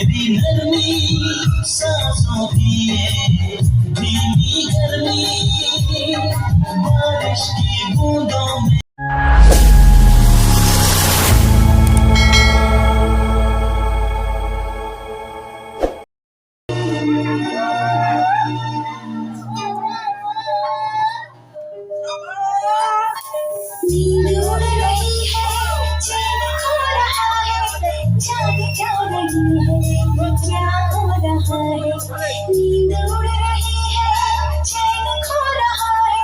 तेरी नरमी सांसों की ये धीमी गर्मी बारिश की बूंदों में नींद उड़ रही है, चैन खो रहा है, जाग जा रही है, ये क्या हो रहा है। नींद उड़ रही है, चैन खो रहा है,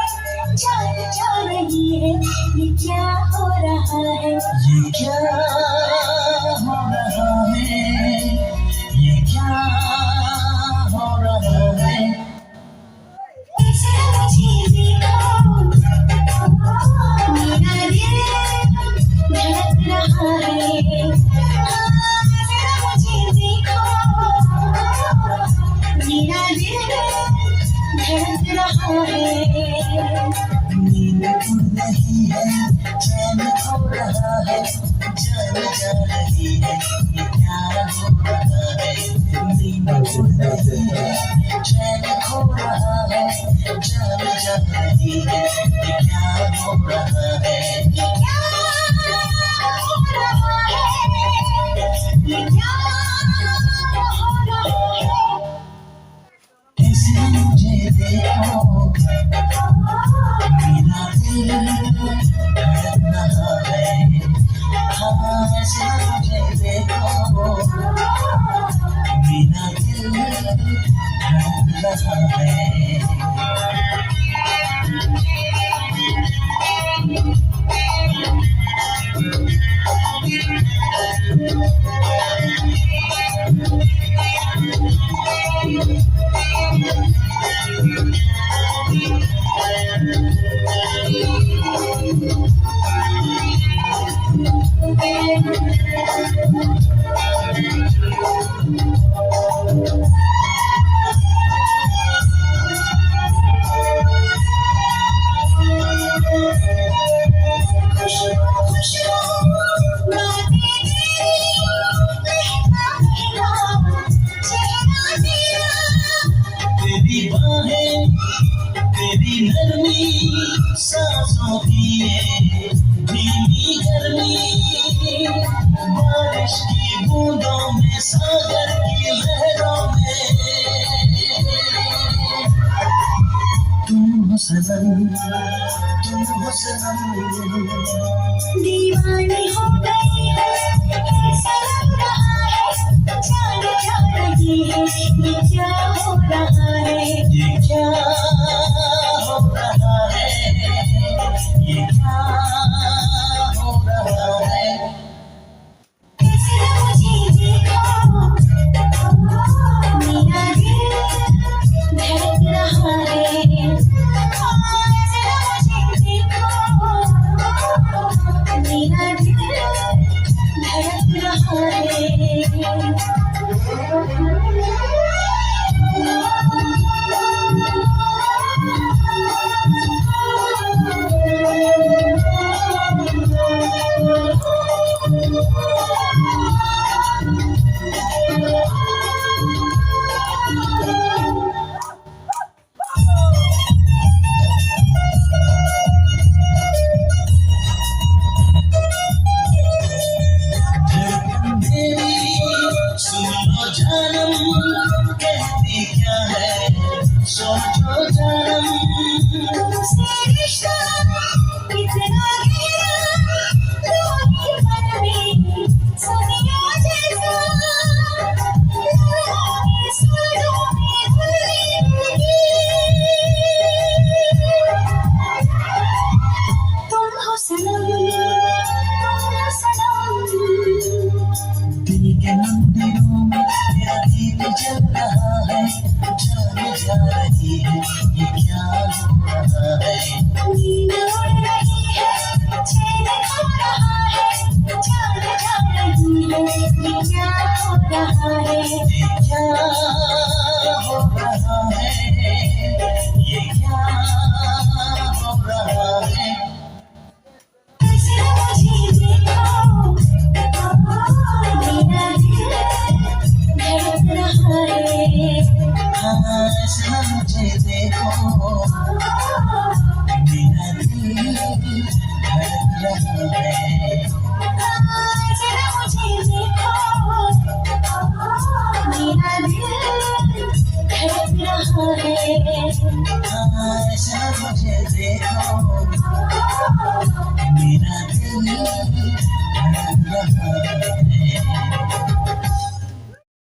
जाग जा रही है, ये क्या हो रहा है। ये क्या हो रहा है, ये क्या हो रहा है। ऐसे मुझे देखो, मेरा दिल धड़क रहा है। जरा मुझे देखो, मेरा दिल धड़क रहा है। नींद उड़ रही है, चैन खो रहा है, जान जा रही है, ये क्या हो रहा है। नींद उड़ रही है, चैन खो रहा है, जान जा रही है, ये क्या हो रहा है। ये क्या हो रहा है, ये क्या हो रहा है। ऐसे मुझे देखो, मेरा दिल धड़क रहा है। हाँ, ऐसे मुझे देखो, मेरा दिल धड़क रहा है। तेरी बाहें, तेरी नरमी सांसों की ये धीमी गर्मी बारिश की बूंदों में सागर की लहरों में तुम हो सनम, तुम हो सनम। दीवानी हो गई है, ऐसा लग रहा है, जान जा रही है, ये क्या हो रहा है। ये क्या हो रहा है, ये क्या हो रहा है। ऐसे मुझे देखो, मेरा दिल धड़क रहा है। ऐसे मुझे देखो, मेरा दिल धड़क रहा है। सुन लो जानम, कहती क्या है, सोचो जानम। तुमसे रिश्ता कितना गहरा, लोहे पर में सदियों जैसा, लहराए सुरों में धुली। तुम हो सनम, तुम हो सनम। दिल के मंदिरों में तेरा दीप जल रहा है, जान जा रही है, ये क्या हो रहा है। नींद उड़ रही है, चैन खो रहा है, जाग जा रही है, ये क्या हो रहा है। ये क्या हो रहा है, ये क्या हो रहा है। ऐसे मुझे देखो, मेरा दिल मुझे